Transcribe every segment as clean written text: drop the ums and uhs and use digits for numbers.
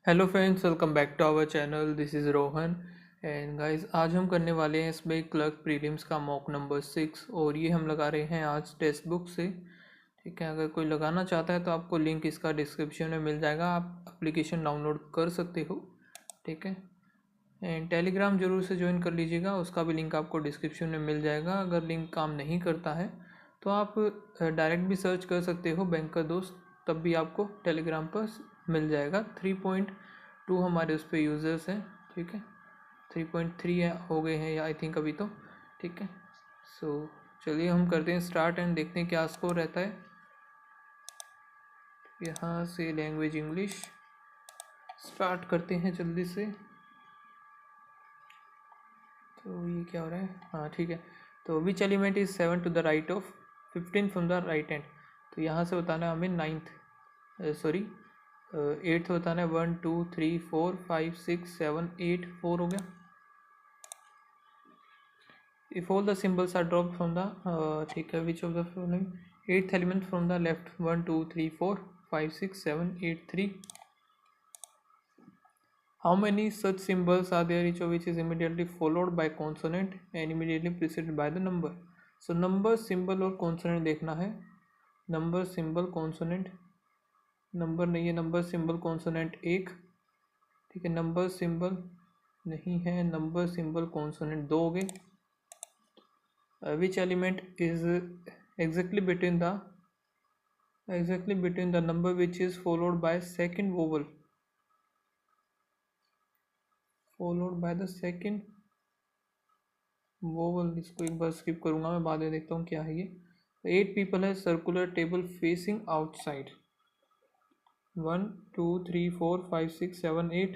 Hello friends, welcome back to our channel. This is Rohan and guys, आज हम करने वाले हैं एसबीआई क्लर्क प्रीलिम्स का मॉक नंबर 6 और ये हम लगा रहे हैं आज टेक्स्ट बुक से। ठीक है, अगर कोई लगाना चाहता है तो आपको लिंक इसका डिस्क्रिप्शन में मिल जाएगा, आप एप्लीकेशन डाउनलोड कर सकते हो। ठीक है, एंड टेलीग्राम जरूर से ज्वाइन कर लीजिएगा, उसका भी लिंक आपको डिस्क्रिप्शन में मिल जाएगा। अगर लिंक काम नहीं करता है तो आप डायरेक्ट भी सर्च कर सकते हो बैंकर दोस्त, तब भी आपको टेलीग्राम पर मिल जाएगा। 3.2 हमारे उस पर यूज़र्स हैं। ठीक है, 3.3 हो गए हैं या आई थिंक अभी तो। ठीक है, सो चलिए हम करते हैं स्टार्ट एंड देखते हैं क्या स्कोर रहता है। यहाँ से लैंग्वेज इंग्लिश स्टार्ट करते हैं जल्दी से। तो ये क्या हो रहा है? हाँ ठीक है, तो which element is 7 to the right of 15 from the right hand. तो यहाँ से बताना है हमें एट्थ बताना है। 1 2 3 4 5 6 7 8 4 हो गया। If all the symbols are drop from the ठीक है, which of the following eighth element from the left. 1 2 3 4 5 6 7 8 3। How many such symbols are there, each of which is immediately followed by consonant and immediately preceded by the number? So number, symbol और consonant देखना है। Number, symbol, consonant. Number नहीं है, number, symbol, consonant एक। ठीक है, number symbol नहीं है, नंबर सिंबल कॉन्सोनेंट दो हो गए। विच element is exactly between the number which is followed by second vowel, followed by the second vowel. इसको एक बार स्किप करूंगा मैं, बाद में देखता हूँ क्या है ये। 8 पीपल है, सर्कुलर टेबल फेसिंग आउटसाइड। 1 2 3 4 5 6 7 8।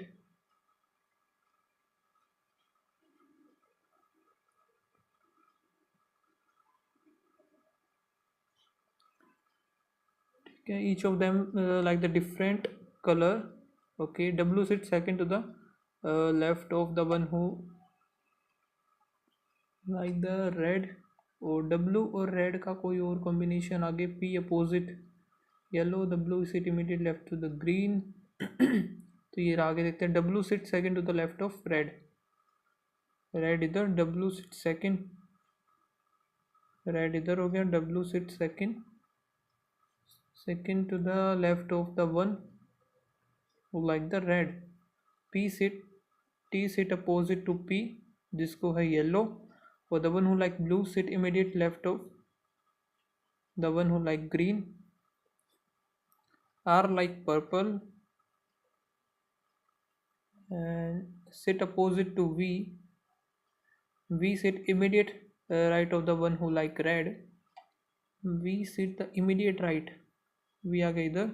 ठीक है, each of them like the different colour. Okay, W sit second to the left of the one who like the red. और डब्ल्यू और रेड का कोई और कॉम्बिनेशन आगे, P opposite yellow, W sit immediate left to the green. तो ये आगे देखते हैं, W sit second to the left of red. Red इधर, डब्ल्यू सिट सेकेंड, रेड इधर हो गया, W sit second, second to the left of the one who like the red। P sit, T sit opposite to P जिसको है yellow, और the one who like blue sit immediate left of the one who like green। R like purple and sit opposite to V। V sit immediate right of the one who like red। V sit the immediate right, V आ गया इधर,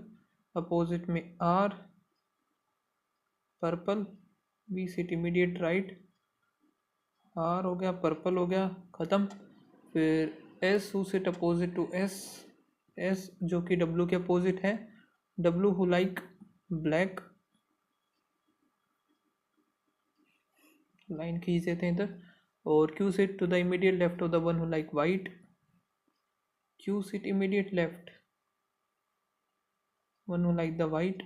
opposite में R purple, V sit immediate right, R हो गया, purple हो गया, ख़त्म। फिर S who sit opposite to S, S जो कि डब्ल्यू के अपोजिट है, W who like black, line खींच देते हैं इधर। और Q sit to the immediate left of the one who like white, Q sit immediate left one who like the white.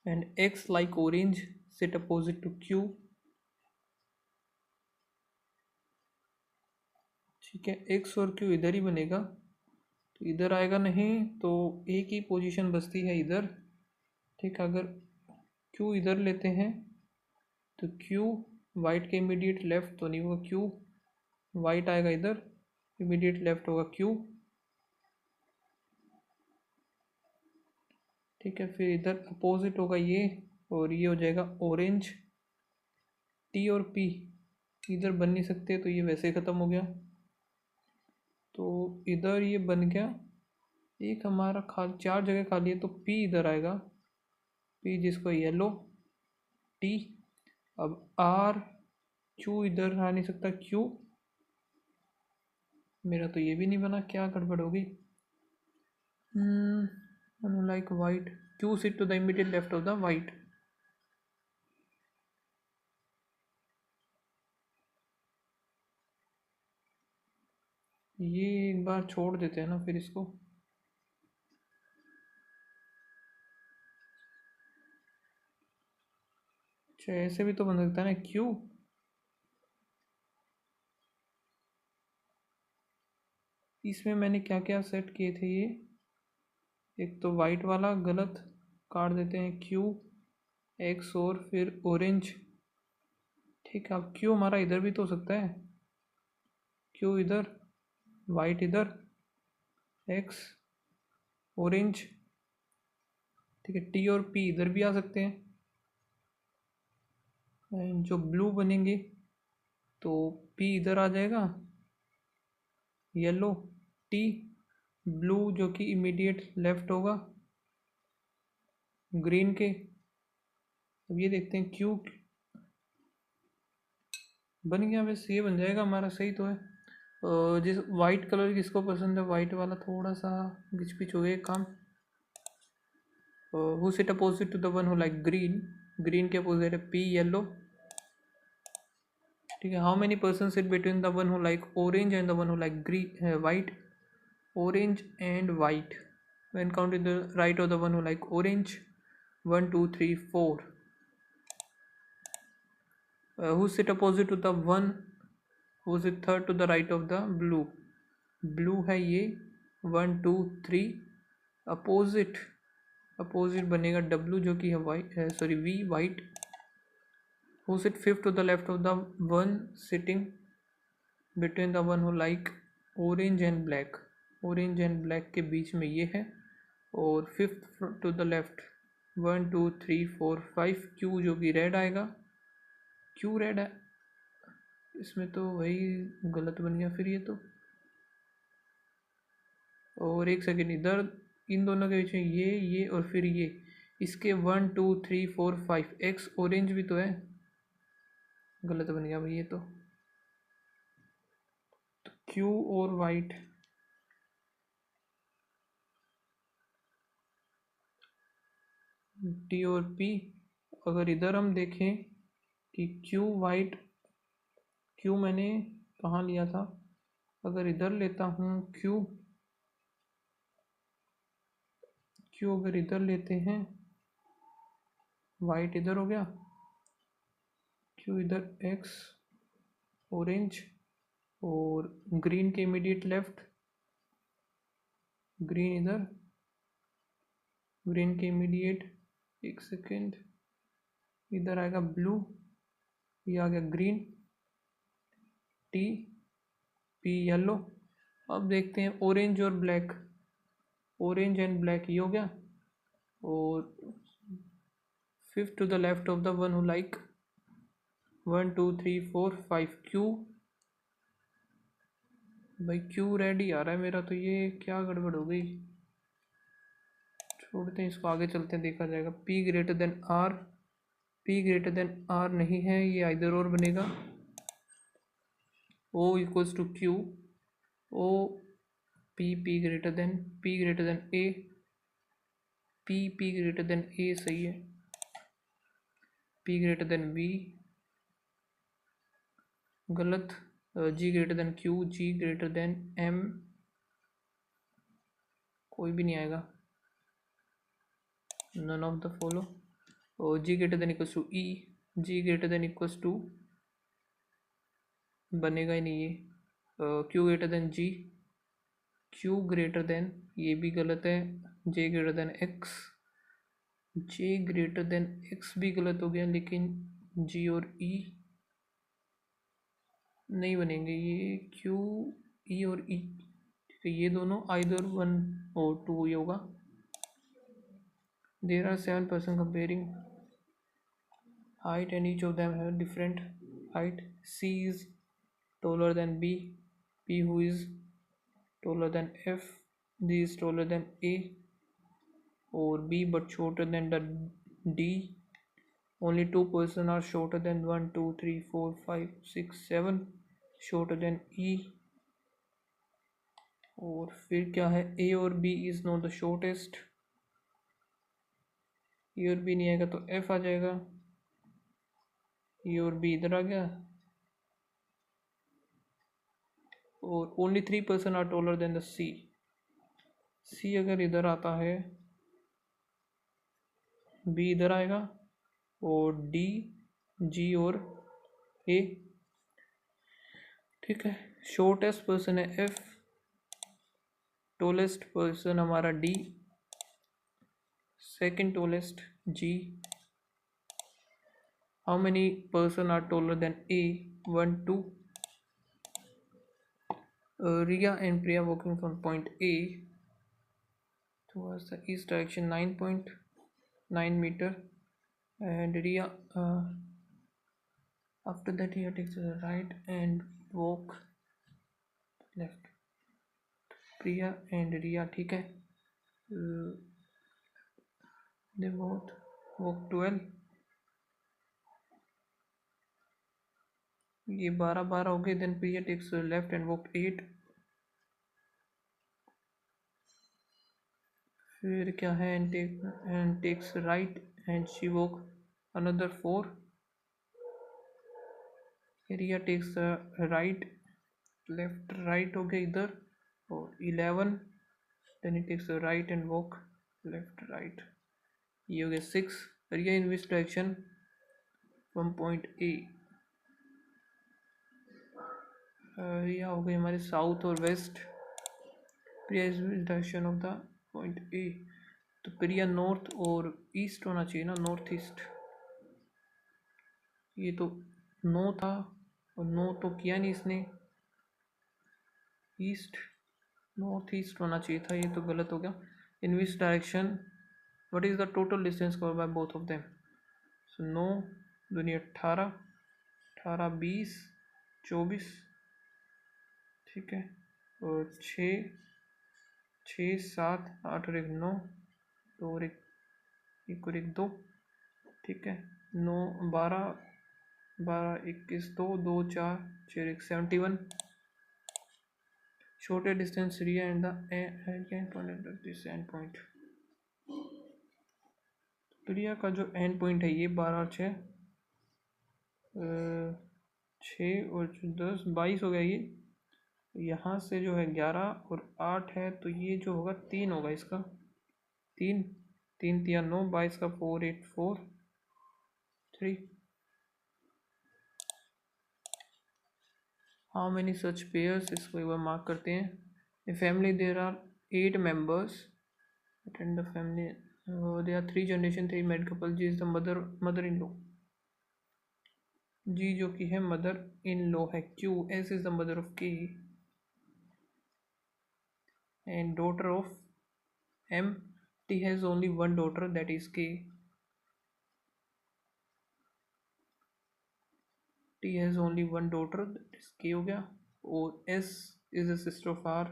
And X like orange sit opposite to Q. ठीक है, x और Q इधर ही बनेगा, तो इधर आएगा नहीं, तो एक ही पोजीशन बचती है इधर। ठीक है, अगर क्यू इधर लेते हैं तो क्यू वाइट के इमीडिएट लेफ्ट तो नहीं होगा, क्यू वाइट आएगा इधर, इमीडिएट लेफ्ट होगा क्यू। ठीक है, फिर इधर अपोजिट होगा ये, और ये हो जाएगा ऑरेंज। टी और पी इधर बन नहीं सकते, तो ये वैसे ही ख़त्म हो गया। तो इधर ये बन गया, एक हमारा चार जगह खाली है, तो पी इधर आएगा, पी जिसको येलो, टी। अब आर, क्यू इधर आ नहीं सकता, क्यू। मेरा तो ये भी नहीं बना, क्या गड़बड़ होगी। Like white, Q sit to the immediate left of the white. ये एक बार छोड़ देते हैं ना फिर इसको। अच्छा ऐसे भी तो बन सकता है ना, क्यू। इसमें मैंने क्या क्या सेट किए थे ये, एक तो वाइट वाला गलत, काट देते हैं क्यू एक्स और फिर ऑरेंज। ठीक है, अब क्यू हमारा इधर भी तो हो सकता है, क्यू इधर, वाइट इधर, एक्स ऑरेंज। ठीक है, टी और पी इधर भी आ सकते हैं। एंड जो ब्लू बनेंगे तो पी इधर आ जाएगा, येलो टी, ब्लू जो कि इमीडिएट लेफ्ट होगा ग्रीन के। अब ये देखते हैं क्यू बन गया, बस ये बन जाएगा हमारा, सही तो है। जिस वाइट कलर किसको पसंद है, वाइट वाला थोड़ा सा घिच पिच हो गया काम। Who sit opposite to the one who like green, green के अपोजिट है पी येलो। ठीक है, how many person sit between the one who like orange and the one who like green white, orange and white. When counting the right of the one who like orange, 1 2 3 4. Who sit opposite to the one who sit third to the right of the blue, blue है ये, 1 2 3। Opposite, opposite बनेगा W जो कि है white, sorry V white. Who sit fifth to the left of the one sitting between the one who like orange and black, orange and black के बीच में ये है। और fifth to the left, 1 2 3 4 5, Q जो कि रेड आएगा, Q red है। इसमें तो वही गलत बन गया फिर ये तो। और एक सेकेंड, इधर इन दोनों के बीच में ये और फिर ये, इसके 1 2 3 4 5, एक्स ऑरेंज भी तो है, गलत बन गया भाई ये तो क्यू और वाइट। टी और पी, अगर इधर हम देखें कि क्यू वाइट, क्यू मैंने कहाँ लिया था, अगर इधर लेता हूँ क्यू, क्यू अगर इधर लेते हैं, वाइट इधर हो गया, क्यू इधर एक्स ऑरेंज, और ग्रीन के इमीडिएट लेफ्ट, ग्रीन इधर, ग्रीन के इमीडिएट, एक सेकेंड, इधर आएगा ब्लू, ये आ गया ग्रीन, टी पी येलो। अब देखते हैं ऑरेंज और ब्लैक, ऑरेंज एंड ब्लैक ये हो गया। और fifth to the left of the one who like 1 2 3 4 5, Q, भाई क्यू रेड ही आ रहा है मेरा, तो ये क्या गड़बड़ हो गई, छोड़ते हैं इसको, आगे चलते हैं देखा जाएगा। P greater than R, P greater than R नहीं है, ये इधर और बनेगा। O equals to Q, O P greater than A, P greater than A सही है, पी ग्रेटर देन वी गलत, G greater than Q, G greater than M, कोई भी नहीं आएगा, नन ऑफ द फॉलो। और G greater than equals to E, G greater than equals to, बनेगा ही नहीं ये, क्यू ग्रेटर देन जी, क्यू ग्रेटर देन, ये भी गलत है, जे ग्रेटर देन एक्स, जे ग्रेटर देन एक्स भी गलत हो गया, लेकिन जी और ई नहीं बनेंगे, ये क्यू ई और ई, ठीक है, ये दोनों आइदर 1 और 2 ही होगा। There are 7 person comparing height and each of them have different height. C is taller than B, P who is taller than F, D is taller than A or B but shorter than the D. Only 2 persons are shorter than 1 2 3 4 5 6 7, shorter than E। और फिर क्या है, A और B is not the shortest, E और B नहीं आएगा तो F आ जाएगा, E और B इधर आ गया। और only 3 person are taller than the C, C अगर इधर आता है, बी इधर आएगा, और डी जी और ए। ठीक है, शॉर्टेस्ट पर्सन है एफ, टोलेस्ट पर्सन हमारा D, second tallest G. How many person are taller than A? 1 2। Ria and Priya walking from point A towards the east direction 9.9 meter, and Ria after that Ria takes the right and walk left. Priya and Ria, ठीक है, they both walk 12, ये 12 हो गए। then Priya takes left and walk 8, फिर क्या है, and takes right and she walk another 4। Ria takes right, left right हो गया इधर, और 11, then he takes right and walk left right, ये हो गया 6। Riya in which direction? From point A. Riya हो गई हमारे साउथ और west, Priya is which direction of the point A? तो प्रिया नॉर्थ और ईस्ट होना चाहिए ना, नॉर्थ ईस्ट। ये तो नो था और नो तो किया नहीं इसने, ईस्ट, नॉर्थ ईस्ट होना चाहिए था, ये तो गलत हो गया। In which direction, what is the total distance cover by both of them? So 9 दूनी 18, 18 20 24, ठीक है, और 6 6 7 8 और 1 9, 2 और 1 और 1 2, ठीक है, 9 12 12 21 2 2 4 6 1 71। shorter distance Ria and the end point at this end point। प्रिया का जो एंड पॉइंट है ये 12 और 6 6 और 10 22 हो गया। ये यहाँ से जो है 11 और 8 है, तो ये जो होगा 3 होगा इसका, 3 3 3 9, 22 का 4 8 4 3। हाउ मेनी सच पेयर्स, इसको एक बार मार्क करते हैं। A family there are 8 members attend the family, there are 3 generation 3 married couple, G is the mother in law, G जो कि है मदर इन लॉ है। Q, S is the mother of K and daughter of M, T has only one daughter, that is K, T has only one daughter, that is K हो गया। और S is the sister of R,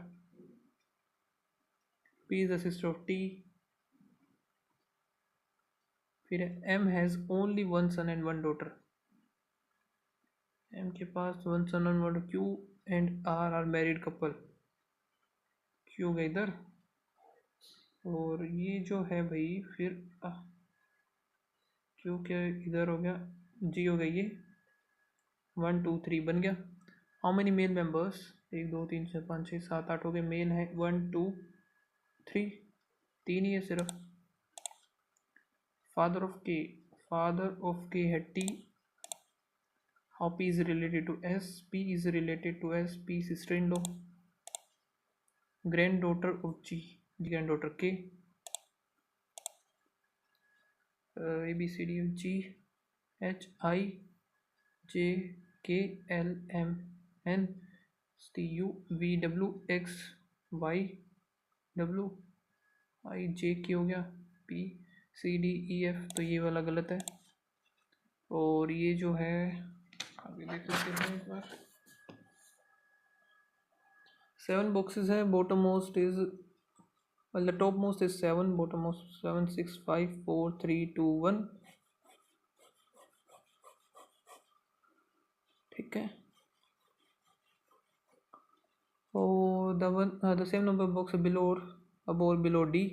P is the sister of T, फिर M has only one son and one daughter, M के पास one son and one, Q and R are married couple, Q हो गया इधर। और ये जो है भाई फिर Q क्या इधर हो गया, G हो गया, ये 1 2 3 बन गया। हाउ मेनी मेल मेंबर्स, 1 2 3 4 5 6 7 8 हो गए, मेल है 1 2 3, 3 ही है सिर्फ। फादर ऑफ के है T, how P is related to S, P is related to S, P sister in law. Granddaughter of G, granddaughter K, ABCD of G H I J K L M N S T U V W X Y W I J K हो गया, P C D E F, तो ये वाला गलत है। और ये जो है आगे देख लेते हैं एक बार। 7 बॉक्सेस है, bottom most is, well the top most is 7, bottom most 7 6 5 4 3 2 1, ठीक है। और the same number of box below or above or below D,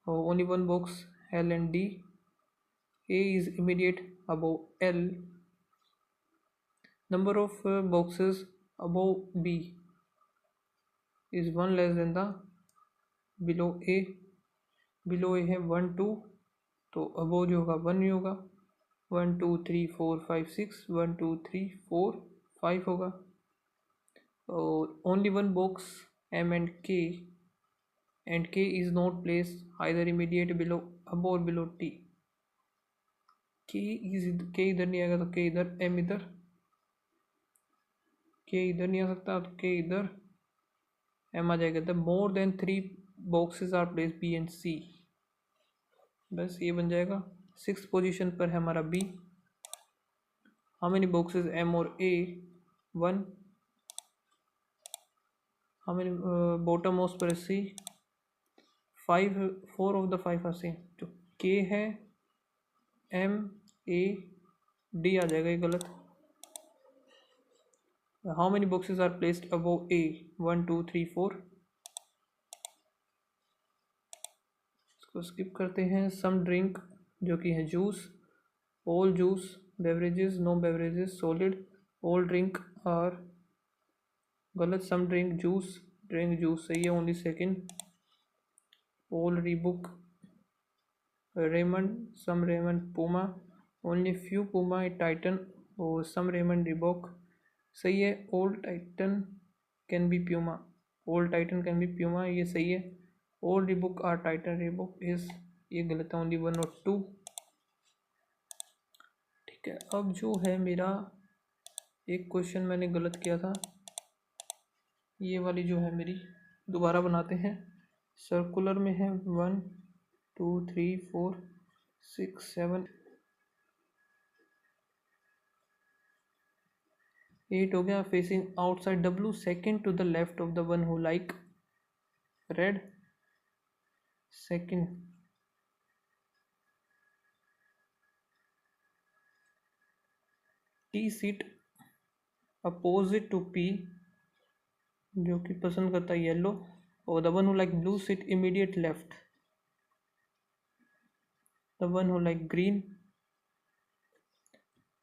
only one box L and D, A is immediate above L, number of boxes above B is 1 less than the below A, below A है 1 2, तो above जो होगा 1 ही होगा। 1 2 3 4 5 6, 1 2 3 4 5 होगा। और only one box M and K is not placed either immediate below above or below T। K इधर नहीं आएगा तो K इधर, M इधर, K इधर नहीं आ सकता तो K इधर, M आ जाएगा। The more than 3 boxes are place B and C। बस ये बन जाएगा। 6th पोजीशन पर है हमारा B। How many boxes M और A? 1। How many bottom most पर C? 5। 4 of the 5 are same. तो K है, M A D आ जाएगा, ये गलत। How many boxes are placed above A? 1 2 3 4। इसको स्किप करते हैं। सम ड्रिंक जो कि है juice, all juice, beverages, no beverages, solid, all drink are गलत। Some drink juice, drink juice सही है, only second. All Reebok, Raymond, some Raymond, Puma, only few Puma, Titan और सम रेमंड रिबॉक सही है। All Titan can be Puma, all Titan can be Puma, ये सही है। All Reebok are Titan Reebok is, ये गलत है, only 1 और 2। ठीक है, अब जो है मेरा एक क्वेश्चन मैंने गलत किया था, ये वाली जो है मेरी दोबारा बनाते हैं। सर्कुलर में है 1 2 3 4 6 7 8 हो गया। Facing outside W, second to the left of the one who like red, second. T seat opposite to P, जो कि पसंद करता है येलो, और the one who like blue seat immediate left, the one who like green.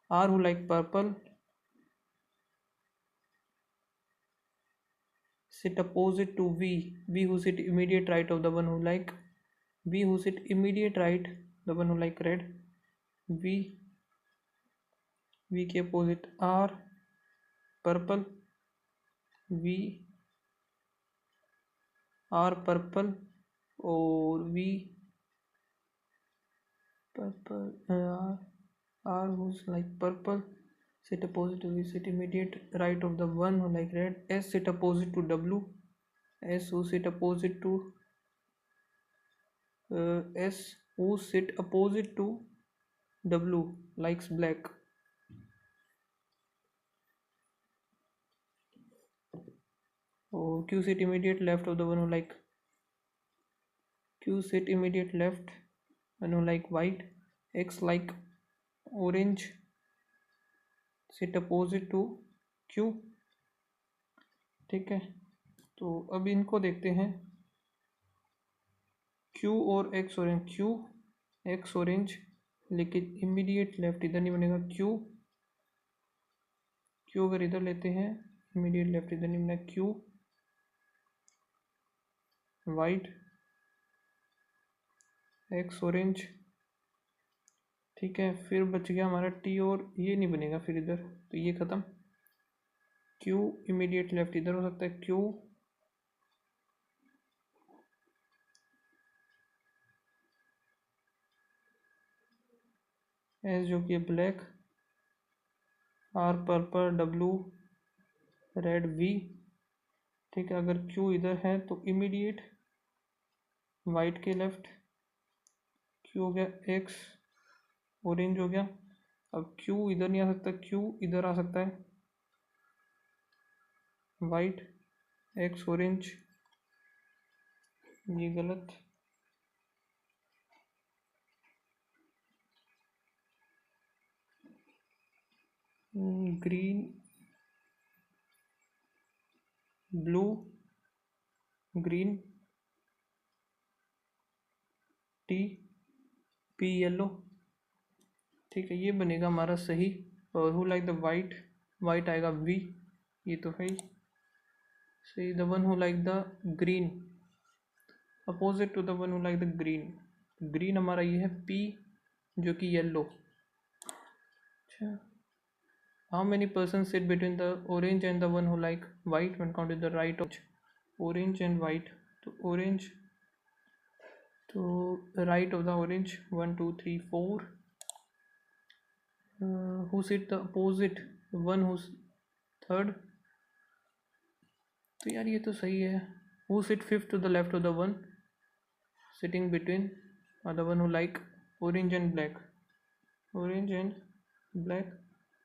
R who like purple sit opposite to V, V who sit immediate right of the one who like, V who sit immediate right the one who like red, V, V के opposite R purple, V R purple और V purple, R who's like purple sit opposite to V, sit immediate right of the one who like red, S sit opposite to W, S who sit opposite to S who sit opposite to W likes black, और Q sit immediate left of the one who like, Q sit immediate left one who like white, X like orange sit opposite to Q। ठीक है, तो अब इनको देखते हैं। Q और X orange, Q X orange, लेकिन इमीडिएट लेफ्ट इधर नहीं बनेगा। Q अगर इधर लेते हैं, इमीडिएट लेफ्ट इधर नहीं बनेगा। Q white, X orange. ठीक है, फिर बच गया हमारा T, और ये नहीं बनेगा फिर इधर, तो ये ख़त्म। Q इमीडिएट लेफ्ट इधर हो सकता है, Q S जो कि है black, R purple, W red, V। ठीक है, अगर Q इधर है तो इमीडिएट वाइट के लेफ्ट, Q हो गया, X ऑरेंज हो गया। अब Q इधर नहीं आ सकता, Q इधर आ सकता है, वाइट X ऑरेंज, ये गलत। Green blue, green T, P yellow. ठीक है, ये बनेगा हमारा सही। और who like the white, white आएगा V, ये तो है ही सही। The one who like the green opposite to the one who like the green, green हमारा ये है P जो कि येलो। अच्छा, how many persons sit between the orange and the one who like white when counted the right of orange and white? तो orange, तो right of the orange 1 2 3 4. Who sit the opposite one who's third? तो यार ये तो सही है. Who sit fifth to the left of the one sitting between the one who like orange and black? Orange and black.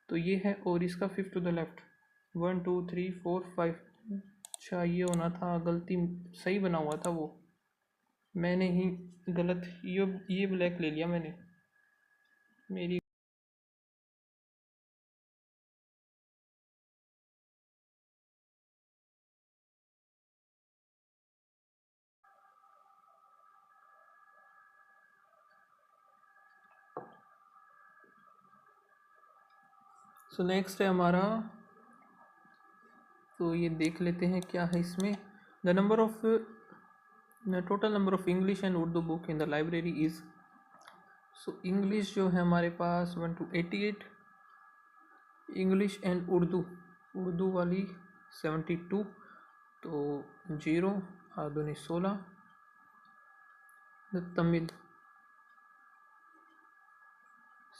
तो ये है और इसका फिफ्थ टू द लेफ्ट 1 2 3 4 5. अच्छा ये होना था, गलती, सही बना हुआ था वो, मैंने ही गलत ये ब्लैक ले लिया मैंने, मेरी. सो नेक्स्ट है हमारा, तो ये देख लेते हैं क्या है इसमें. The number of total number of English and Urdu book in the library is. So English जो है हमारे पास 1 to 88, इंग्लिश एंड उर्दू वाली 72, तो 0 आधुनिक 16. द तमिल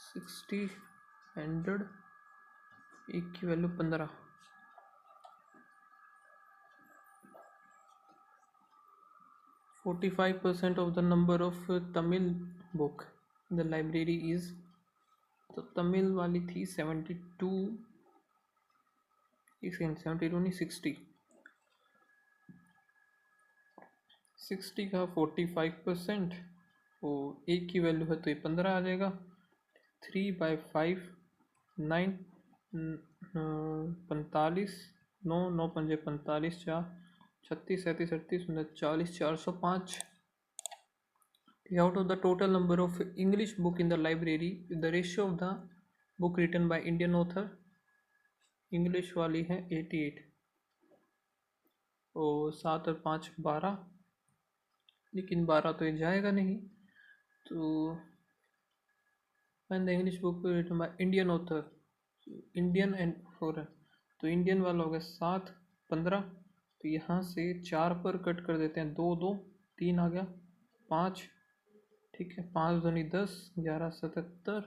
60, 100, एक की value 15. %45 of the number of Tamil book in the library is. तो तमिल वाली थी 72, एक सेकेंड, 72 नहीं 60 का 45%, वो एक की वैल्यू है तो ये 15 आ जाएगा. 3/5 9, 45, 9 9 पंजे 45, 4 36 37 38 39 40, 405. Out of the total number of English book in the library, the ratio of the book written by Indian author, English वाली है 88, और 7 और 5 12, लेकिन 12 तो ये जाएगा नहीं. तो when the English book written by Indian author, Indian and foreign, तो इंडियन वाला हो गया 7 15, तो यहाँ से 4 पर कट कर देते हैं, 2 2 3 आ गया 5. ठीक है, 5 दूनी 10, 11 77.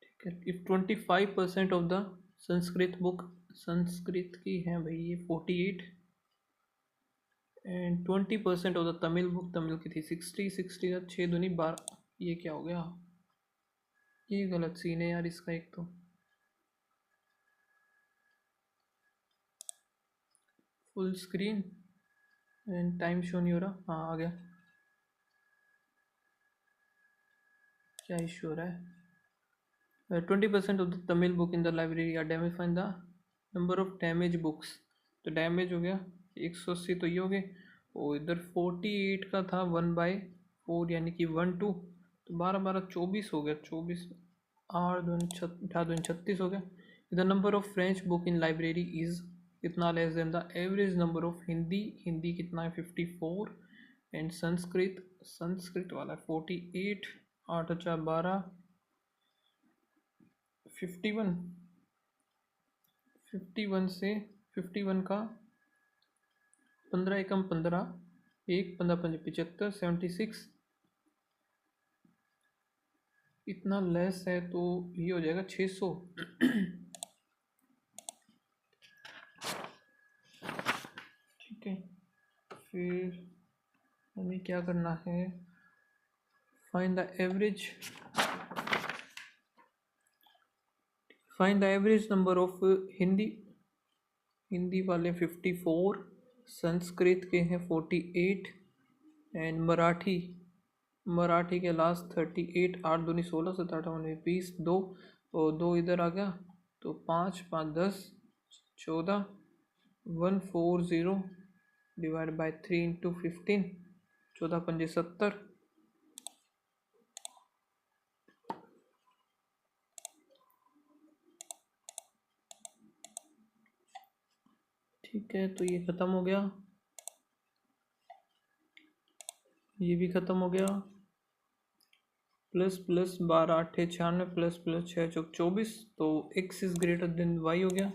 ठीक है, if 25% of the Sanskrit book, Sanskrit की है भाई ये 48, and 20% of the Tamil book, Tamil की थी 60 60 का 6 दूनी 12. ये क्या हो गया, ये गलत सीन है यार इसका. एक तो full screen and time show नहीं हो रहा. हाँ आ गया, क्या इशू हो रहा है. 20% of the Tamil book in the library are damage. Find the number of damage books. तो डैमेज हो गया 180, तो ये हो गए, और इधर 48 का था 1/4 यानी कि 1 2, तो 12 12 24 हो गया. 24 8 2 18 36 हो गया. The number of French book in library is कितना less than the average number of Hindi कितना है 54, एंड संस्कृत वाला 48, 8 4 12, 51. 51 से 51 का 15 एकम 15, 1 15 5 75, 76 इतना लेस है, तो ये हो जाएगा 600. ठीक है, फिर हमें क्या करना है, find the average number of Hindi वाले 54, संस्कृत के हैं 48, एंड मराठी के लास्ट 38. 8 दूनी 16, 7 8 20, 2 और 2 इधर आ गया, तो 5 5 10 14, 140 डिवाइड बाई 3 इंटू 15, 14 पंजे 70. ठीक है, तो ये ख़त्म हो गया, ये भी ख़त्म हो गया. प्लस प्लस 12 8 96 प्लस प्लस 6 चौक 24, तो x is greater than y हो गया।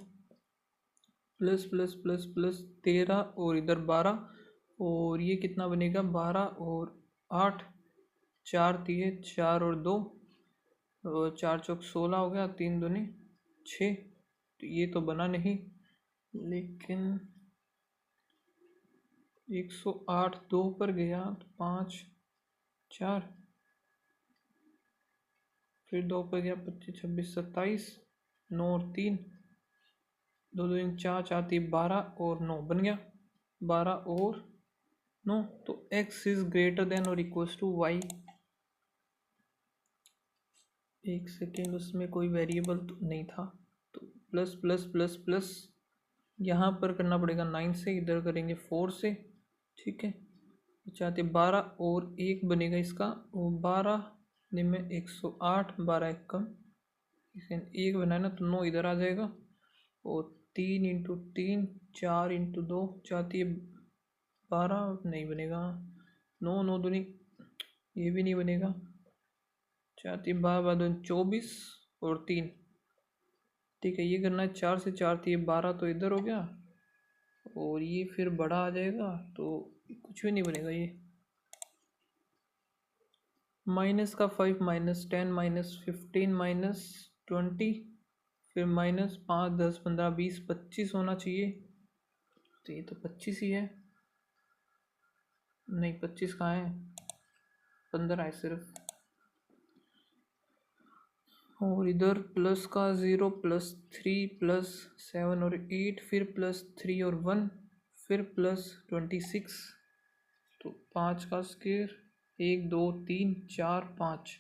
प्लस प्लस प्लस प्लस 13 और इधर 12, और ये कितना बनेगा 12 और 8, 4 दिए 4 और 2, और 4 चौक 16 हो गया, 3 दूनी 6। तो ये तो बना नहीं, लेकिन 108 2 पर गया तो 5 4, फिर 2 पर गया 25 26 27, 9 और 3, 2 2 4 4 3 12 और 9 बन गया 12 और 9। तो x इज ग्रेटर देन और इक्वल्स टू y। एक सेकेंड, उसमें कोई वेरिएबल तो नहीं था, तो प्लस प्लस प्लस प्लस यहाँ पर करना पड़ेगा 9 से, इधर करेंगे 4 से, ठीक है। चाहते 12 और 1 बनेगा इसका, वो 12 में 108, 12 एक कम, इसे 1 बनाए ना तो 9 इधर आ जाएगा, और 3 इंटू 3 4 इंटू 2 चाहती है 12, नहीं बनेगा, 9 9 दूनी, ये भी नहीं बनेगा, चाहती 12 2 24 और 3, ठीक है। ये करना है 4 से 4 थी 12, तो इधर हो गया, और ये फिर बड़ा आ जाएगा तो कुछ भी नहीं बनेगा। ये माइनस का 5 माइनस 10 माइनस 15 माइनस 20, फिर माइनस 5 10 15 20 25 होना चाहिए, तो ये तो 25 ही है, नहीं 25 कहाँ है, 15 है सिर्फ। और इधर प्लस का 0 प्लस 3 प्लस 7 और 8, फिर प्लस 3 और 1, फिर प्लस 26, तो 5 का स्क्वायर 1 2 3 4 5,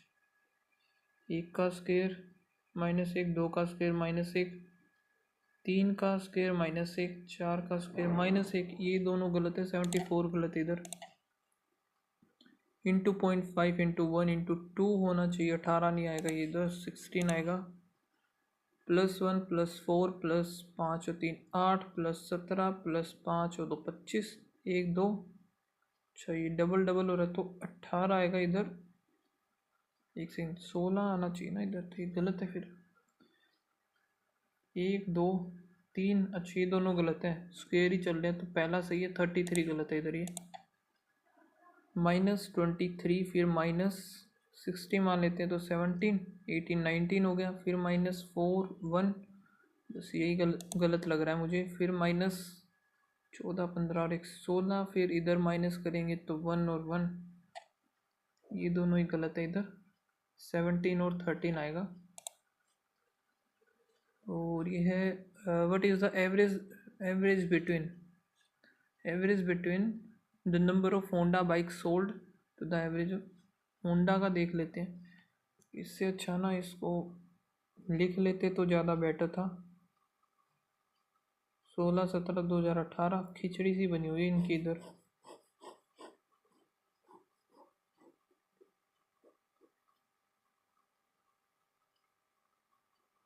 1 का स्क्वायर माइनस 1, 2 का स्क्वायर माइनस 1, 3 का स्क्वायर माइनस 1, 4 का स्क्वायर माइनस 1, ये दोनों गलत है, 74 गलत है इधर। इंटू 0.5 इंटू 1 इंटू 2 होना चाहिए, 18 नहीं आएगा, ये इधर 16 आएगा। प्लस 1 प्लस 4 प्लस 5 और 3 8 प्लस 17 प्लस 5 और 2 25, 1 2, अच्छा ये डबल डबल हो रहा है तो 18 आएगा इधर, एक सेकंड 16 आना चाहिए ना इधर, तो ये गलत है फिर, 1 2 3, अच्छा ये दोनों गलत है, स्क्वेयर ही चल रहे हैं, तो पहला सही है, 33 गलत है इधर। ये -23, फिर -60 मान लेते हैं तो 17 18 19 हो गया, फिर -4 1, बस यही गलत लग रहा है मुझे, फिर -14 15 और 1 16, फिर इधर माइनस करेंगे तो 1 और 1, ये दोनों ही गलत है इधर, 17 और 13 आएगा। और ये है what is the average between the number of Honda bike sold, तो द एवरेज होंडा का देख लेते हैं, इससे अच्छा ना इसको लिख लेते तो ज़्यादा बेटर था। 16 17 2018, खिचड़ी सी बनी हुई है इनकी इधर।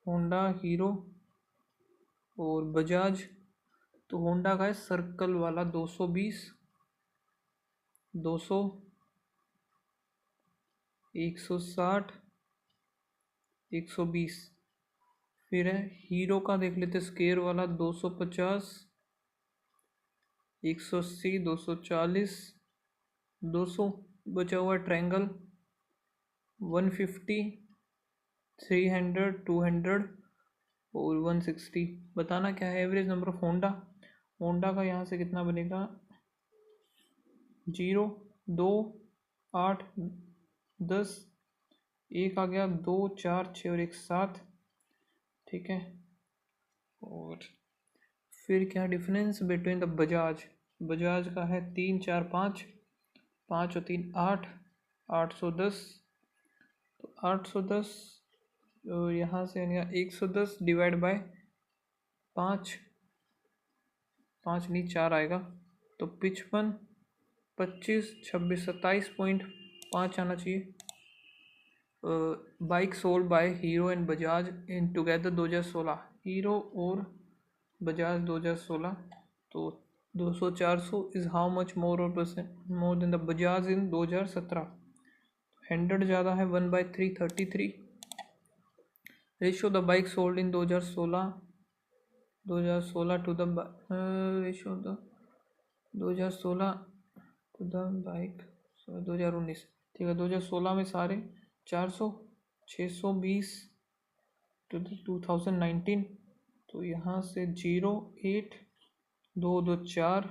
होंडा, हीरो और बजाज, तो होंडा का है सर्कल वाला 220 200 160 120, फिर है हीरो का देख लेते स्केयर वाला 250 180 240 200, बचा हुआ ट्रायंगल 150 300 200 और 160। बताना क्या है average number of Honda. Honda का यहाँ से कितना बनेगा, 0 2 8 10, एक आ गया 2 4 6 और 1 7, ठीक है। और फिर क्या डिफरेंस बिटवीन द बजाज का है 3 4 5, 5 और 3 8, 810, तो 810 और यहाँ से 110 डिवाइड बाय 5, 5 नहीं 4 आएगा, तो 55 25 26 27.5 आना चाहिए। Bike sold by hero and Bajaj in together 2016, hero और बजाज 2016, तो 200 400 इज़ हाउ मच मोर और percent more than the Bajaj in 2017, 100 ज़्यादा है, 1/3 33। Ratio the bike sold in 2016 to the ratio the 2016 to the bike 2019। ठीक है, 2016 में सारे 400, 620 टू 2019। तो यहाँ से 0 8 2 2 4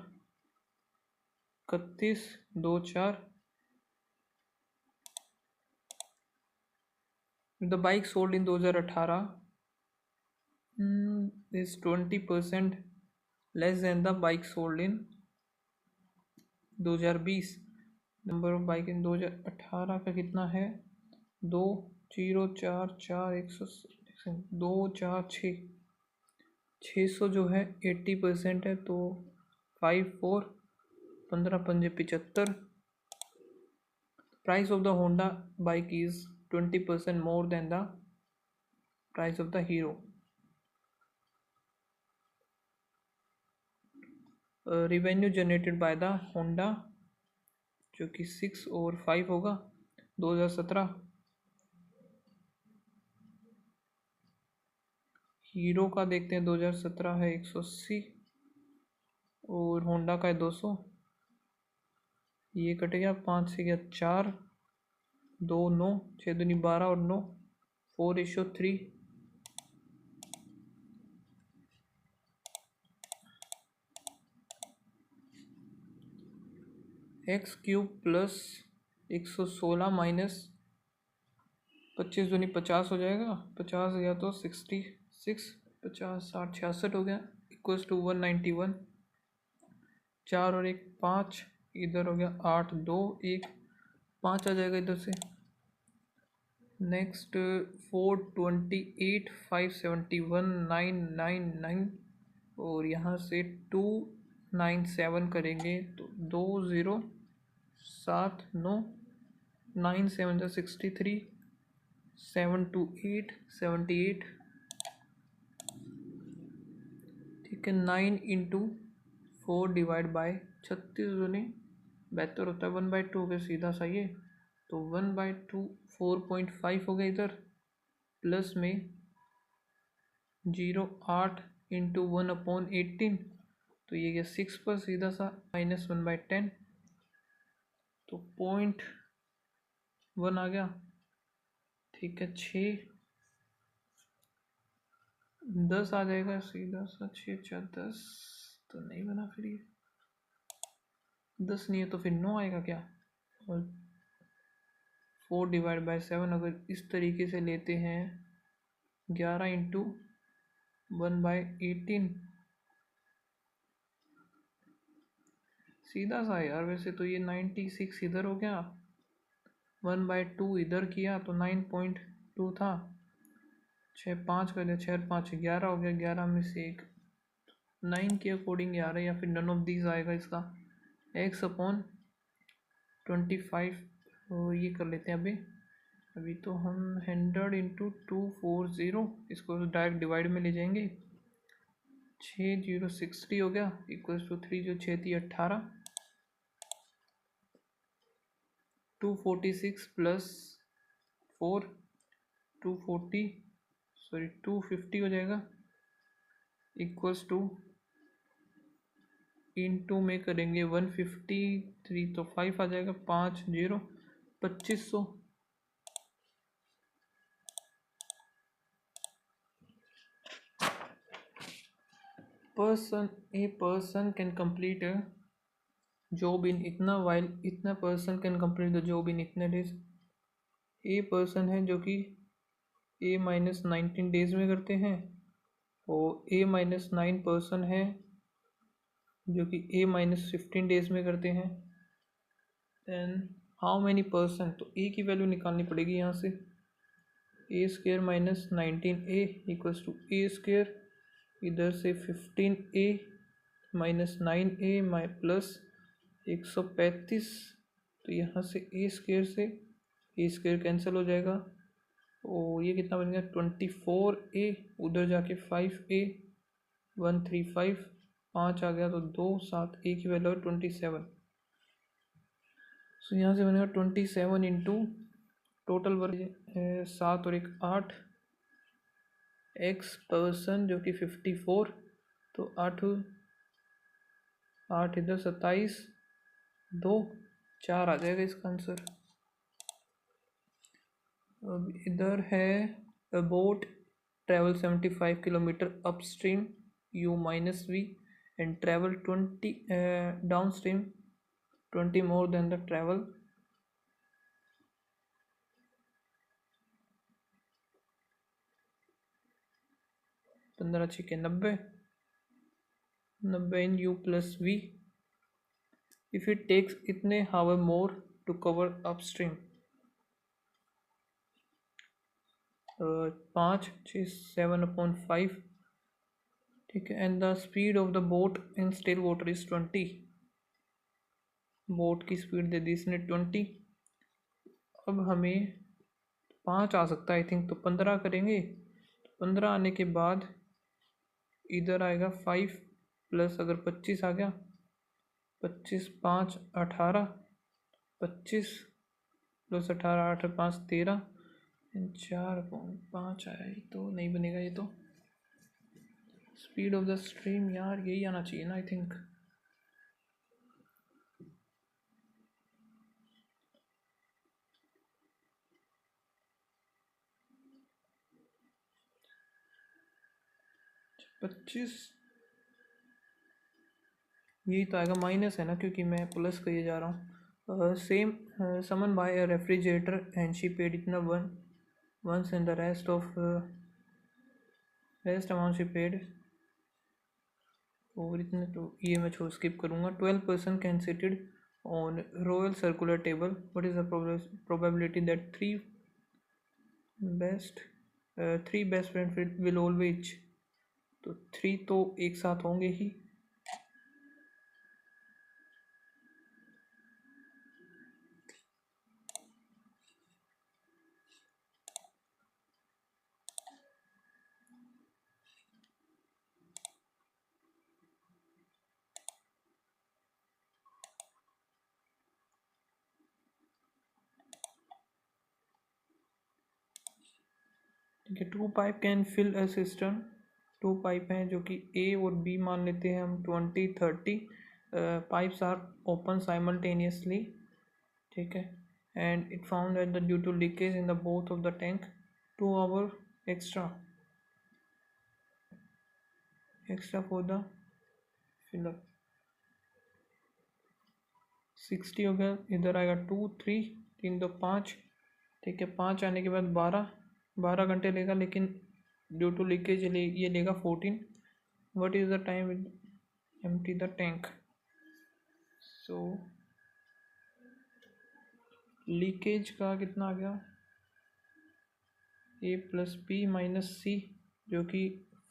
31 2 4। The bike sold in 2018 is 20% less than the bike sold in 2020। Number of bike in 2018 का कितना है? 2 0 4 4 2 4 6 600 जो है 80% है, तो 5 4 15 पंजे 75। Price of the Honda bike is 20% more than the price of the hero. Revenue generated by the Honda जो कि 6 और 5 होगा 2017। हीरो का देखते हैं, 2017 है 180 और होंडा का है 200। ये कट गया, 5 से गया 4 2 9 6 दूनी 12 और 9 4:3। x³ प्लस 116 माइनस 25 दूनी 50 हो जाएगा, 50 गया तो 66 50 60 66 हो गया, इक्वल्स टू 191। 4 और 1 5, इधर हो गया 8 2 1 5 आ जाएगा इधर से। नेक्स्ट 428 571 999 और यहाँ से 297 करेंगे तो 2 0 7 9 9 7 63 7 2 8 78। ठीक है, 9 इंटू 4 डिवाइड बाय 36 दूनी 72 होता है, 1/2 हो गया सीधा सा ये, तो 1/2 4.5 हो गया इधर, प्लस में 0 8 इंटू 1/18, तो ये गया 6 पर सीधा सा, माइनस 1/10, तो 0.1 आ गया। ठीक है, 6 10 आ जाएगा सीधा सा, 6 4 10 तो नहीं बना, फिर ये 10 नहीं है तो फिर 9 आएगा क्या? और 4 डिवाइड बाय 7 अगर इस तरीके से लेते हैं, 11 इंटू 1/18 सीधा सा यार। वैसे तो ये 96 इधर हो गया, 1/2 इधर किया तो 9.2 था, 6 5 कर दिया, 6 5 11 हो गया, 11 में से एक 9 के अकॉर्डिंग आ रहा है, या फिर नन ऑफ दीज आएगा इसका। x/25 और ये कर लेते हैं अभी तो हम 100 इंटू 240 इसको डायरेक्ट डिवाइड में ले जाएंगे। 6 0 60 हो गया, इक्वल्स टू 3 जो 6 थी 18, 246 प्लस 4 250 हो जाएगा, इक्वल्स टू इंटू में करेंगे 153 तो 5 आ जाएगा, 5 0 2500। A person can complete a job in इतना while इतना person can complete the job in इतने days। A person है जो कि A-19 days में करते हैं, और A-9 person है जो कि A-15 days में करते हैं। देन हाउ मैनी पर्सन, तो A की वैल्यू निकालनी पड़ेगी यहाँ से, A² minus 19A equals to A², इधर से 15A माइनस 9A प्लस 135, तो यहाँ से A² से A² कैंसिल हो जाएगा, और ये कितना बन गया 24A, उधर जाके 5A 135 5 आ गया, तो 2 7 A की वैल्यू 27। सो यहाँ से बनेगा 27 इंटू टोटल वर्क 7 और 1 8 एक्स पर्सन जो कि 54, तो 8 8 इधर 27 2 4 आ जाएगा इसका आंसर। अब इधर है a boat travel 75 kilometre upstream u minus V and travel 20 downstream 20 more than the travel. पंद्रह छिके 90 in u plus V if it takes इतने hour more to cover upstream. 5 6 7/5, ठीक है। And the speed of the boat in still water is 20। Boat की speed दे दी इसने 20। अब हमें 5 आ सकता है आई थिंक, तो 15 करेंगे। 15 आने के बाद इधर आएगा 5 प्लस अगर 25 आ गया, 25 5 18, 25 प्लस 18 8 5 13, 4.5 आया, ये तो नहीं बनेगा। ये तो स्पीड ऑफ द स्ट्रीम यार यही आना चाहिए ना आई थिंक। पच्चीस यही तो आएगा, माइनस है ना क्योंकि मैं प्लस करिए जा रहा हूँ। सेम समन buy a refrigerator and she paid इतना once and the rest amount she paid और इतने, तो ये मैं छोड़ स्किप करूँगा। 12% can seated on royal circular table, what is the probability that three best friend will always, तो 3 तो एक साथ होंगे ही। ठीक है, 2 pipe can fill a system. 2 pipe हैं जो कि ए और बी मान लेते हैं हम 20 30 पाइप्स आर ओपन साइमल्टेनियसली, ठीक है। And it found that the due to leakage in the both of the tank 2 hour extra for the fill up. 60 हो गया, इधर आएगा 2 3 3 2 5, ठीक है। 5 आने के बाद 12 घंटे लेगा, लेकिन ड्यू टू लीकेज ये लेगा 14। What is the time empty the tank, so leakage का कितना आ गया, ए प्लस बी माइनस सी जो कि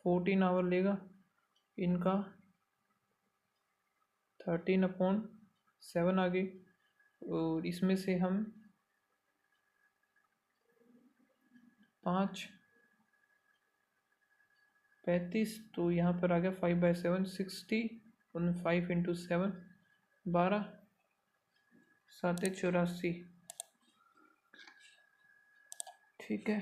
14 आवर लेगा, इनका 13/7 आ गई। और इसमें से हम 5 35, तो यहाँ पर आ गया 5/7 60 और 5 × 7 12 7 84, ठीक है।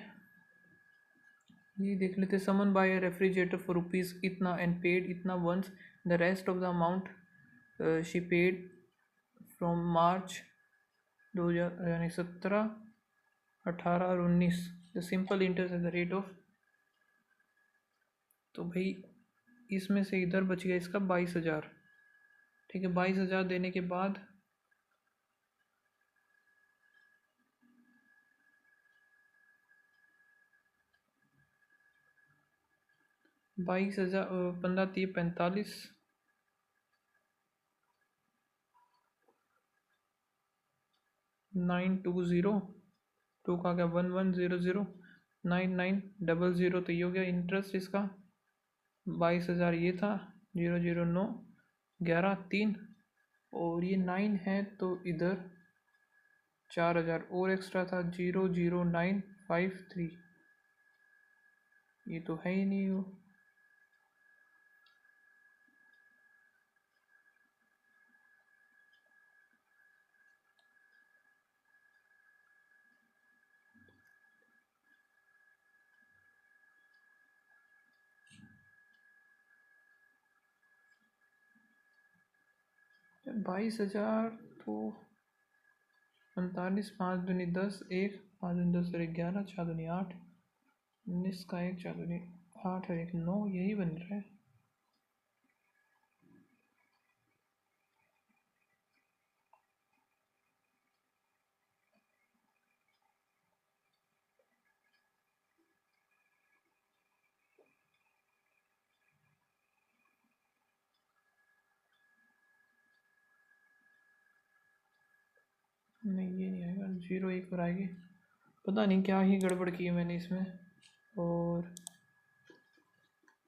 ये देख लेते, Suman buy a refrigerator for rupees इतना एंड पेड इतना once, the rest of the amount she paid from March 2000 यानी 17 18 और 19 the simple interest at the rate of, तो भाई इसमें से इधर बच गया इसका 22,000, ठीक है। 22,000 देने के बाद 22,000 15 30 45 920 2 का क्या 1100 9900, तो ये हो गया इंटरेस्ट इसका। 22,000 ये था, 009 11 3 और ये 9 है, तो इधर 4,000 और एक्स्ट्रा था 00953, ये तो है ही नहीं वो। 22,000 तो 45, 5 दूनी 10, 1, 5 दूनी 10 और 11, 4 दूनी 8, 19 का 1, 4 दूनी 8 और 1 9, यही बन रहा है। नहीं ये नहीं आएगा, 0 1 पर आएगी। पता नहीं क्या ही गड़बड़ की है मैंने इसमें। और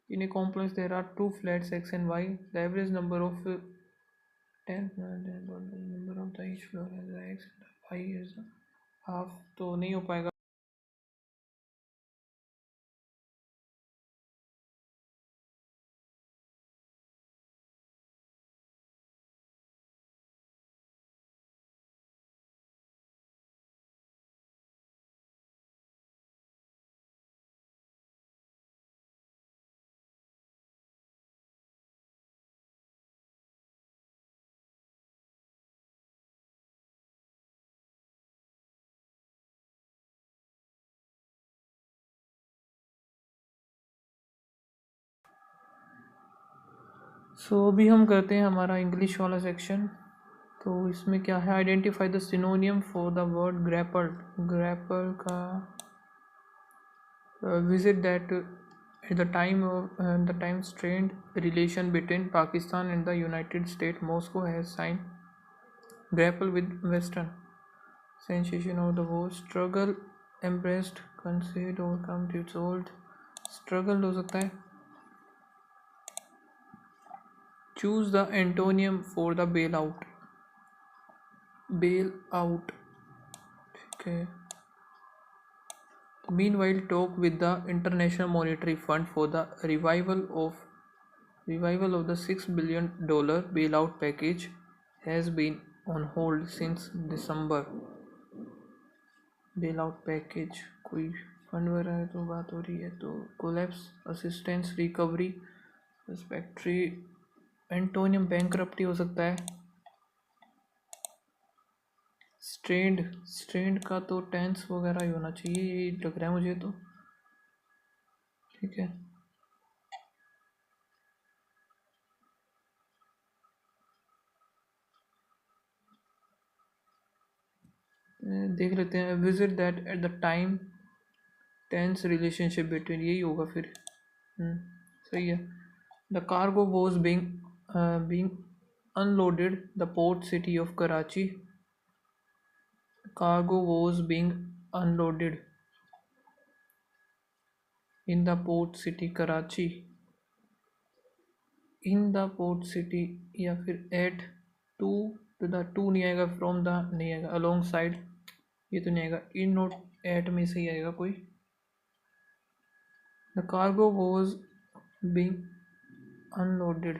in a complex there are two flats x and y. The average number of 10 number of the each floor has the x and the y is half, तो नहीं हो पाएगा। अभी हम करते हैं हमारा इंग्लिश वाला सेक्शन। तो इसमें क्या है, identify the synonym for the word grapple. Grapple का visit that at the time strained relation between Pakistan and the United State Moscow has sign grapple with western sensation of the war, struggle, embraced, concede, overcome, resolved। struggle हो सकता है। choose the antonym for the bailout। bail out, ठीक है। meanwhile talk with the international monetary fund for the revival of the $6 billion bailout package has been on hold since December। Bail out package कोई fund वगैरह है तो बात हो रही है। तो कोलैप्स, असिस्टेंस, रिकवरी, सस्पेक्ट्री, एंटोनियम बैंकरप्टी हो सकता है। स्ट्रेंड का तो टेंस वगैरह ही होना चाहिए, यही लग रहा है मुझे तो, ठीक है। देख लेते हैं। Visit that at the time tense relationship between, यही होगा फिर। सही है। The cargo was being unloaded the port city of Karachi. cargo was being unloaded in the port city Karachi. in the port city या फिर at to द टू नहीं आएगा, from the नहीं आएगा, अलोंग साइड ये तो नहीं आएगा, इन नोट एट में से ही आएगा कोई। The cargo was being unloaded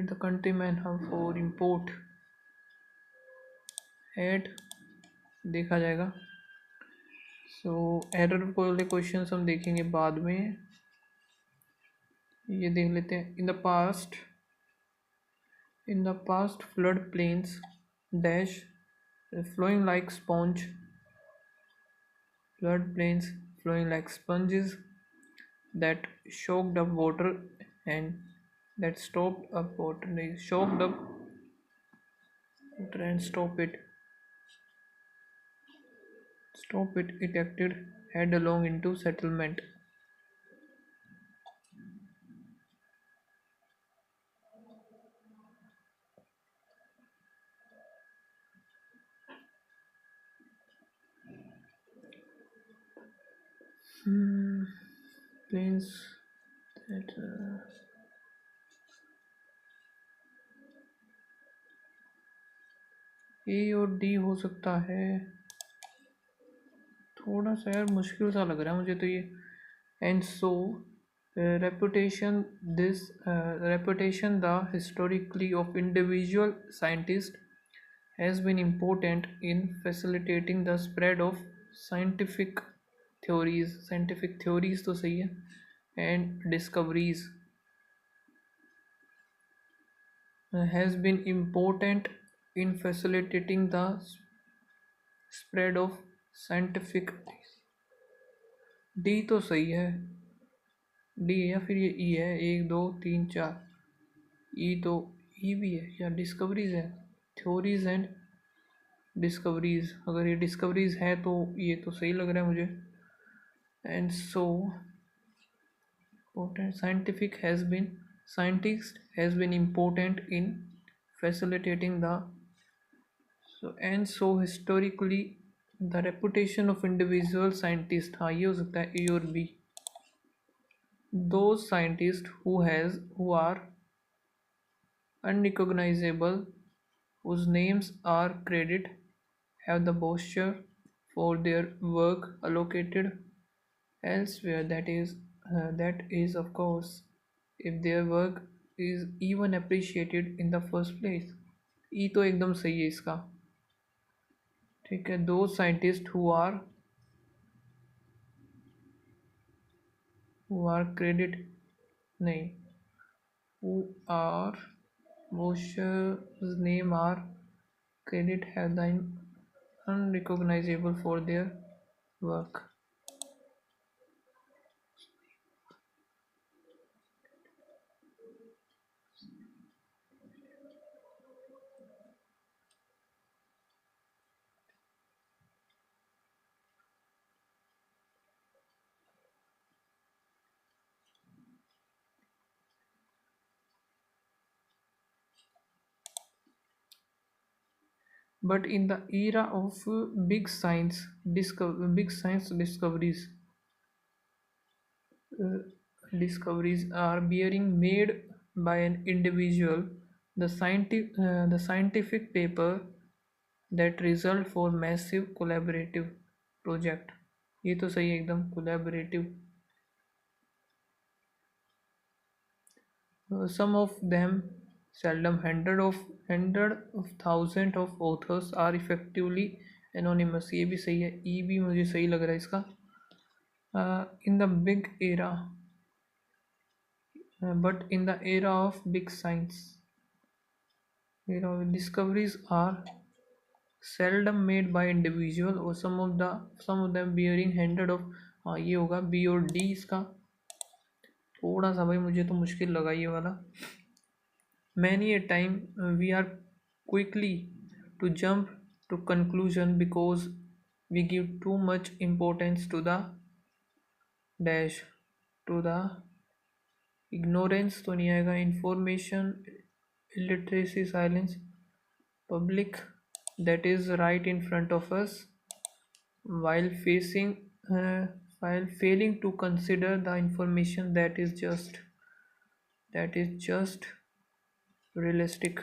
the countryman hub for import at देखा जाएगा। सो एरर वाले क्वेश्चन हम देखेंगे बाद में। ये देख लेते हैं। In the past flood plains dash flowing like sponge, flood plains flowing like sponges that shocked up water and that stopped up water, they shocked up water and it acted headlong into settlement। plains that ए और D हो सकता है। थोड़ा सा यार मुश्किल सा लग रहा है मुझे तो ये। And so reputation the historically of individual scientist has been important in facilitating the spread of scientific theories तो सही है, and discoveries। has been important in facilitating the spread of scientific। D तो सही है, डी है या फिर ये ई है, 1 2 3 4, ई तो ई भी है या डिस्कवरीज है, थ्योरीज एंड डिस्कवरीज, अगर ये डिस्कवरीज है तो ये तो सही लग रहा है मुझे। And so scientific has been scientist has been important in facilitating the and so historically the reputation of individual scientist, हाँ ये हो सकता है ए और B. those scientists who are unrecognizable, whose names are credited, have the posture for their work allocated elsewhere, that is of course if their work is even appreciated in the first place। ई तो एकदम सही है इसका, ठीक है। दो scientist who are credit नहीं, who are whose name are credit have the unrecognizable for their work। But in the era of big science uh, discoveries are being made by an individual, the scientific paper that result for massive collaborative project। ये तो सही है एकदम, collaborative। Some of them, seldom hundred of thousands of authors are effectively anonymous। ये भी सही है, ई भी मुझे सही लग रहा है इसका। In the big era, but in the era of big science, discoveries are seldom made by individual or some of them bearing hundred of। हाँ ये होगा बी और डी इसका। थोड़ा सा भाई मुझे तो मुश्किल लगा ये वाला। Many a time we are quickly to jump to conclusion because we give too much importance to the dash, to the ignorance तो नहीं आएगा, information illiteracy silence public that is right in front of us, while failing to consider the information that is just realistic,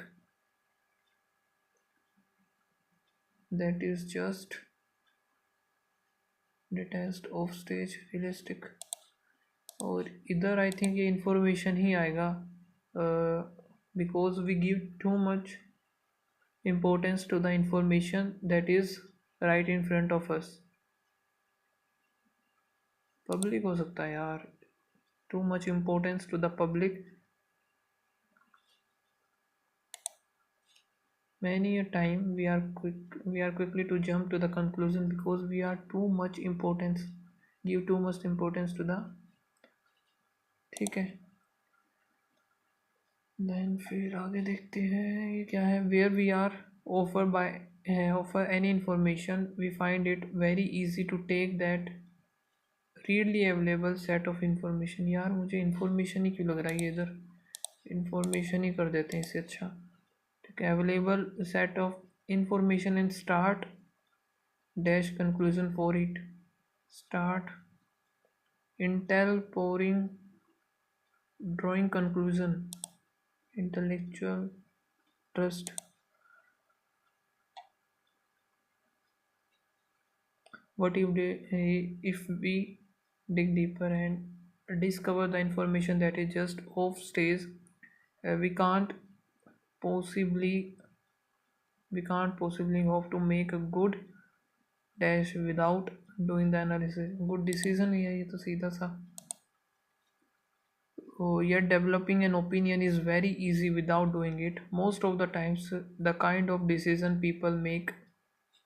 that is just detached off stage realistic। और इधर I think ये information ही आएगा, because we give too much importance to the information that is right in front of us. Public हो सकता है यार, too much importance to the public. Many a time we are quickly to jump to the conclusion because we are give too much importance to the, ठीक है। Then फिर आगे देखते हैं ये क्या है। Where we are offer any information we find it very easy to take that readily available set of information। यार मुझे इन्फॉर्मेशन ही क्यों लग रहा है ये, इधर इन्फॉर्मेशन ही कर देते हैं इससे अच्छा, ठीक है। Available set of information and start dash conclusion for it, start Intel pouring drawing conclusion, intellectual trust। What if we dig deeper and discover the information that is just off stage, we can't possibly hope to make a good dash without doing the analysis। good decision ही है ये तो सीधा सा। Yet developing an opinion is very easy without doing it. Most of the times, the kind of decision people make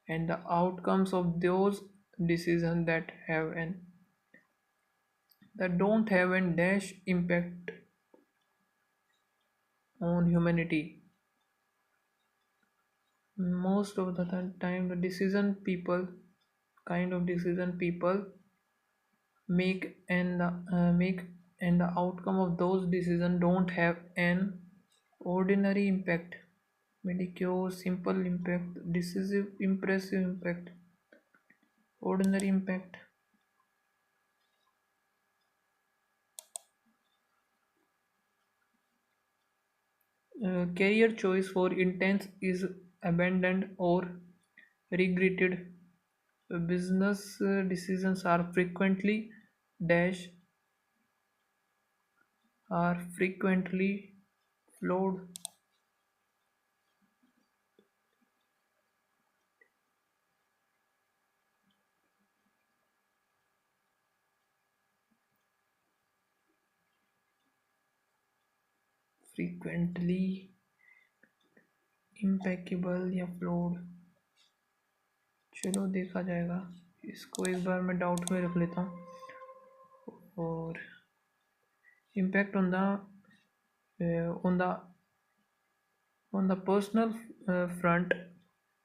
and the outcomes of those decisions that don't have a dash impact on humanity. Most of the time, the decision people kind of decision people make and the outcome of those decisions don't have an ordinary impact, mediocre, simple impact, decisive, impressive impact, ordinary impact. Career choice for intense is abandoned or regretted. Business decisions dash are frequently flawed, frequently impeccable या flawed. चलो देखा जाएगा, इसको एक बार मैं doubt में रख लेता हूँ. और impact uh, on the personal front,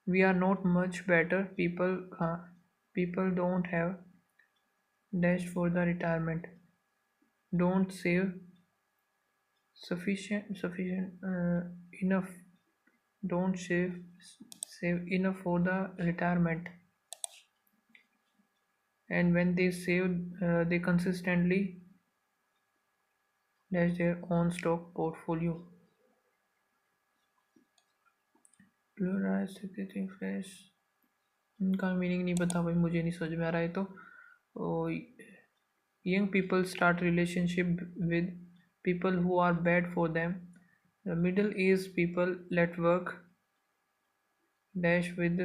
we are not much better. People don't have dash for the retirement, don't save sufficient enough, don't save enough for the retirement, and when they save, they consistently dash their own stock portfolio. Pluralize fresh. इनका meaning नहीं पता भाई, मुझे नहीं समझ में आ रहा है. तो young people start relationship with people who are bad for them. The middle aged people let work dash with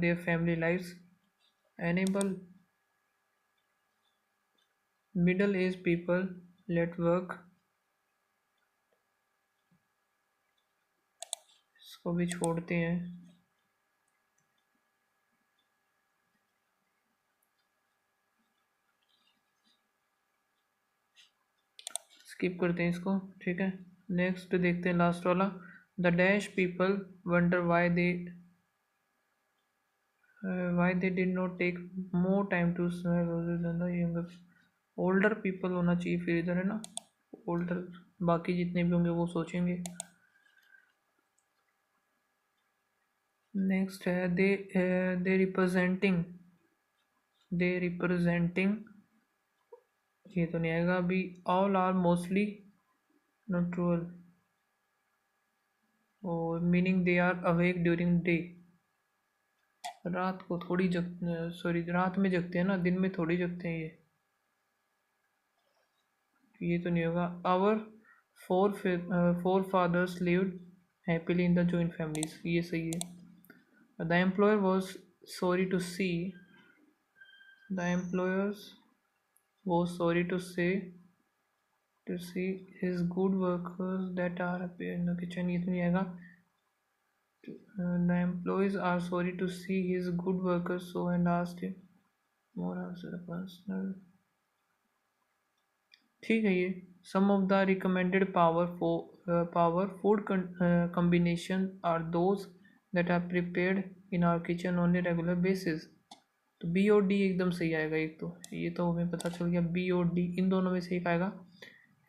their family lives. Enable middle aged people let work. इसको भी छोड़ते हैं. स्किप करते हैं इसको, ठीक है. नेक्स्ट देखते हैं लास्ट वाला. The dash people wonder why they did not take more time to smell rather than the younger. Older people होना चाहिए फिर इधर, है ना. ओल्डर, बाकी जितने भी होंगे वो सोचेंगे. नेक्स्ट है दे रिप्रेजेंटिंग, ये तो नहीं आएगा अभी. ऑल आर मोस्टली न्यूट्रल, और meaning they are awake during day. रात को थोड़ी रात में जगते हैं ना, दिन में थोड़ी जगते हैं ये तो नहीं होगा. Our forefathers lived happily in the joint families, ये सही है. The employer was sorry to see the employers was sorry to see his good workers that are in the kitchen, ये तो नहीं आएगा. The employees are sorry to see his good workers so and asked him more answer personal. ठीक है ये. Some of the recommended power food combination are those that are prepared in our kitchen on a regular basis. तो B और D एकदम सही आएगा. एक तो ये तो हमें पता चल गया, बी और डी इन दोनों में से एक आएगा.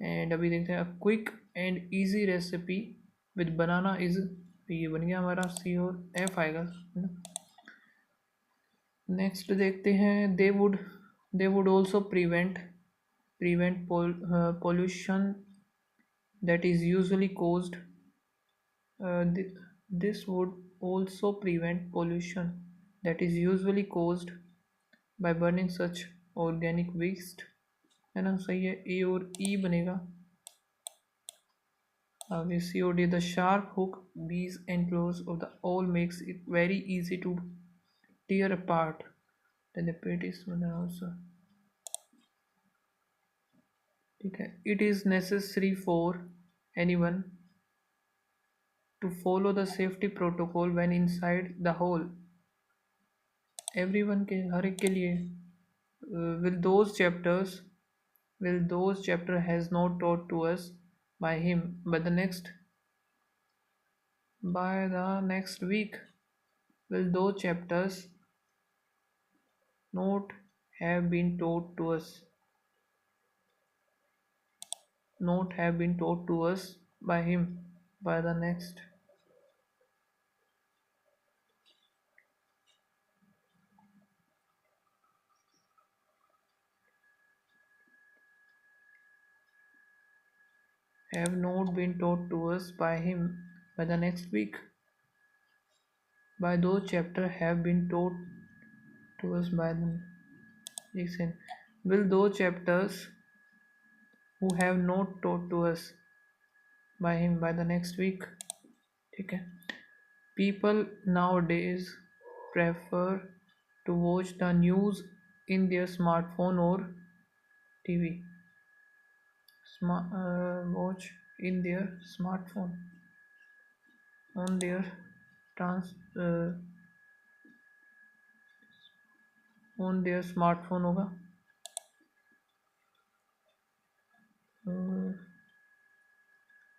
एंड अभी देखते हैं. Quick and easy recipe with banana is, ये बन गया हमारा. सी और एफ आएगा. नेक्स्ट देखते हैं. They would also prevent pollution that is usually caused. This would also prevent pollution that is usually caused by burning such organic waste, है ना. सही है. ए और ई बनेगा. आगे सी और डी. द शार्प हुक बीज and close of the all makes it very easy to tear apart. Then the pit is also ठीक है, it is necessary for anyone to follow the safety protocol when inside the hole. Everyone के हर एक के लिए will those chapters has not taught to us by him by the next week. Will those chapters not have been taught to us by him by the next have not been taught to us by him by the next week. By those chapters have been taught to us by them. Listen, will those chapters who have not taught to us by him by the next week? ठीक है. People nowadays prefer to watch the news in their smartphone or TV. Watch in their smartphone on their trans on their smartphone होगा.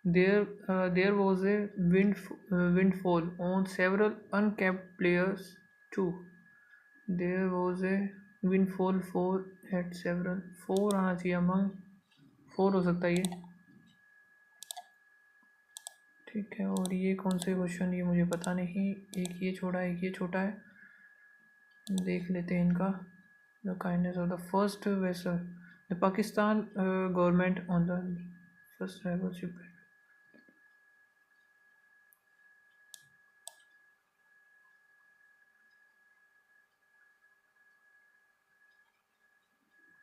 There was a windfall on several uncapped players too. There was a windfall for at several. Four आना चाहिए among. Four हो सकता है ये. ठीक है, और ये कौन से क्वेश्चन, ये मुझे पता नहीं. एक ये छोटा है, एक ये छोटा है. देख लेते हैं इनका. The kindness of the first vessel the Pakistan government on the first rebel ship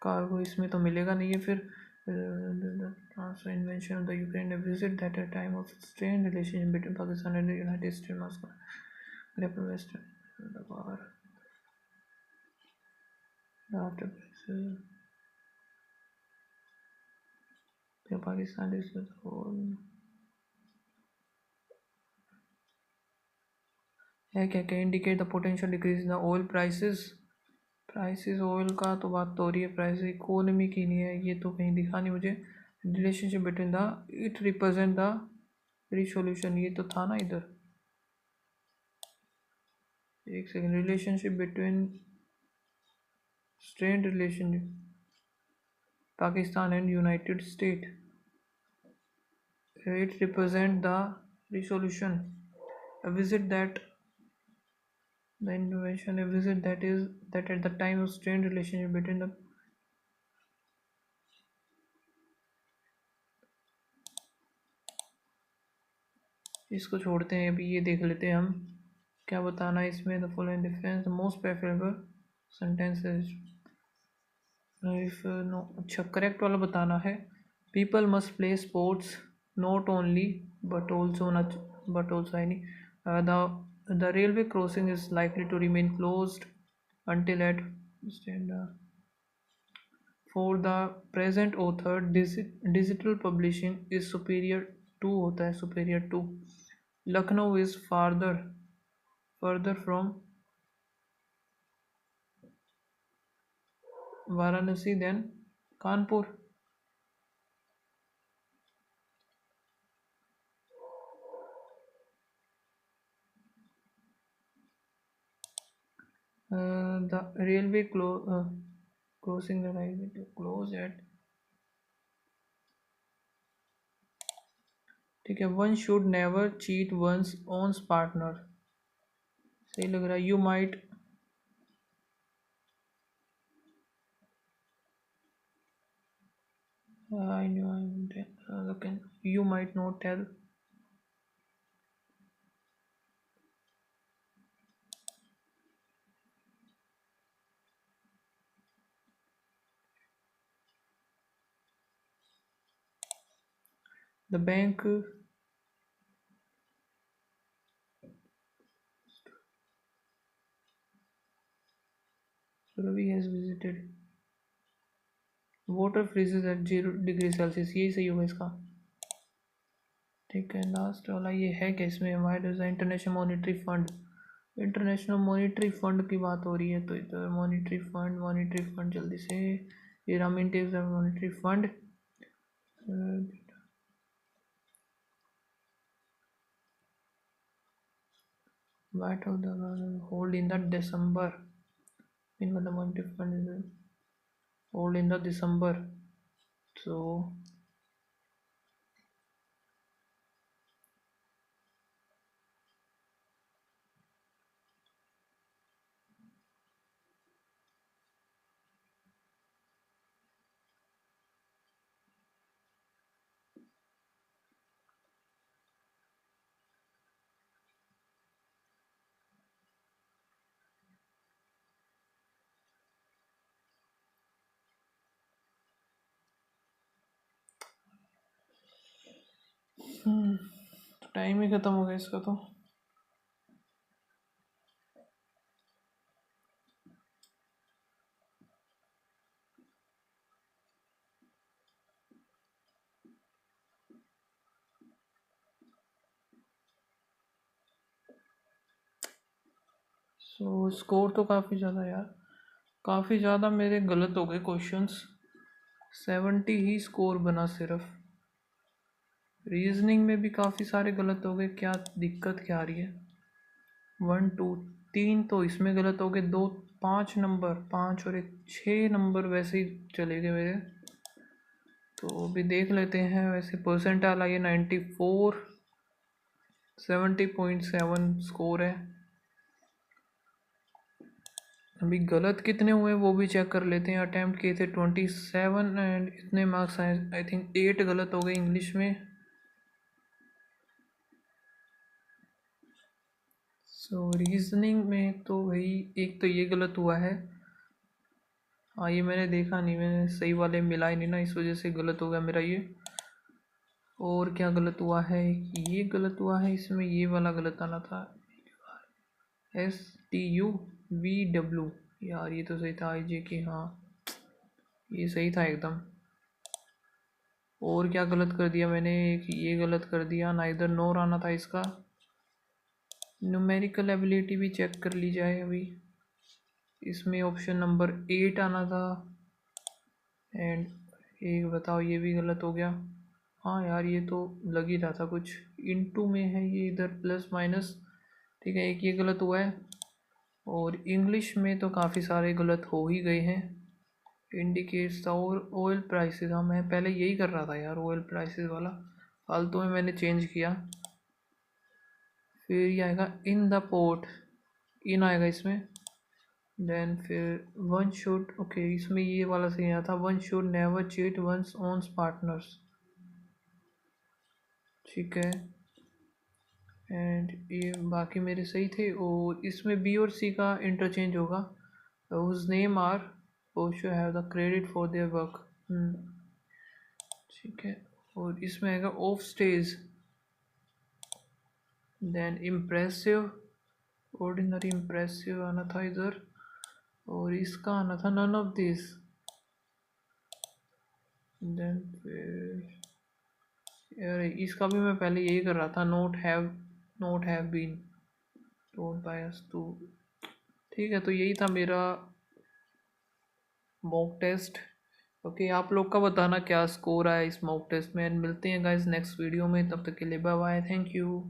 cargo इसमें तो मिलेगा नहीं है. फिर transfer invention of the Ukraine a visit that a time of strained relationship between Pakistan and the United States Moscow grapple western the war after Pakistan is the whole है क्या क्या indicate the potential decrease in the oil prices. Oil का तो बात तो हो रही है, प्राइस इकोनॉमी की नहीं है. ये तो कहीं दिखा नहीं मुझे. Relationship between the it represent the resolution, ये तो था ना इधर. एक second. Relationship between strained relationship Pakistan and United State, it represent the resolution. A visit that the innovation, a visit that is that at the time of strained relationship between the इसको छोड़ते हैं अभी, ये देख लेते हैं हम क्या बताना है इसमें. The following difference the most preferable sentences if no. अच्छा, करेक्ट वाला बताना है. People must play sports not only but also I नहीं. The railway crossing is likely to remain closed until at for the present author digital publishing is superior to होता है superior to. Lucknow is further from Varanasi than Kanpur. The railway crossing the railway to close at. ठीक है. One should never cheat one's own partner. सही लग रहा है. You might I know okay. You might not tell the bank. Ravi has visited water freezes at 0 degree Celsius, यही सही होगा इसका। ठीक है, लास्ट वाला ये है कि इसमें why does the international monetary fund की बात हो रही है, तो इधर मॉनिटरी फंड जल्दी से, इरामीन टेक्स monetary fund, what of the hold in the December, in the monetary fund is hold in the December, तो टाइम ही ख़त्म हो गया इसका तो। सो स्कोर तो काफ़ी ज़्यादा यार, काफ़ी ज़्यादा मेरे गलत हो गए क्वेश्चंस, 70 ही स्कोर बना सिर्फ। रीजनिंग में भी काफ़ी सारे गलत हो गए, क्या दिक्कत क्या आ रही है। 1 2 3 तो इसमें गलत हो गए, 2 5 नंबर, 5 और 1 6 नंबर वैसे ही चले गए मेरे। तो अभी देख लेते हैं, वैसे परसेंटाइल आई है 94, 70.7 स्कोर है। अभी गलत कितने हुए वो भी चेक कर लेते हैं। अटैम्प्ट किए थे 27 एंड इतने मार्क्स आए, आई थिंक 8 गलत हो गए इंग्लिश में। सो रीजनिंग में तो भाई एक तो ये गलत हुआ है, हाँ ये मैंने देखा नहीं, मैंने सही वाले मिलाए नहीं ना, इस वजह से गलत हो गया मेरा ये। और क्या गलत हुआ है, ये गलत हुआ है, इसमें ये वाला गलत आना था, STUVW, यार ये तो सही था, IJ की, हाँ ये सही था एकदम। और क्या गलत कर दिया मैंने, एक ये गलत कर दिया, नाइदर नोर आना था इसका। न्यूमेरिकल एबिलिटी भी चेक कर ली जाए अभी, इसमें ऑप्शन नंबर 8 आना था। एंड एक बताओ, ये भी गलत हो गया। हाँ यार ये तो लग ही रहा था कुछ, इनटू में है ये, इधर प्लस माइनस, ठीक है एक ये गलत हुआ है। और इंग्लिश में तो काफ़ी सारे गलत हो ही गए हैं। इंडिकेट्स था, और ऑयल प्राइसेस, हाँ मैं पहले यही कर रहा था यार, ऑयल प्राइसेस वाला फालतू में मैंने चेंज किया। फिर ये आएगा इन द पोर्ट, इन आएगा इसमें। देन फिर वन शुड, ओके इसमें ये वाला सही आया था, one should never cheat once one's partners, ठीक है। एंड ये बाकी मेरे सही थे। और इसमें बी और सी का इंटरचेंज होगा, whose name are show have the credit for their work, ठीक है। और इसमें आएगा of stage, then impressive, ordinary impressive आना था इधर, और इसका आना था नन ऑफ दिस। देन फिर यार इसका भी मैं पहले यही कर रहा था, not have been told by us to, ठीक है। तो यही था मेरा मॉक टेस्ट। ओके आप लोग का बताना क्या स्कोर आया इस मॉक टेस्ट में, मिलते हैं गाइस नेक्स्ट वीडियो में, तब तक के लिए बाय बाय, थैंक यू।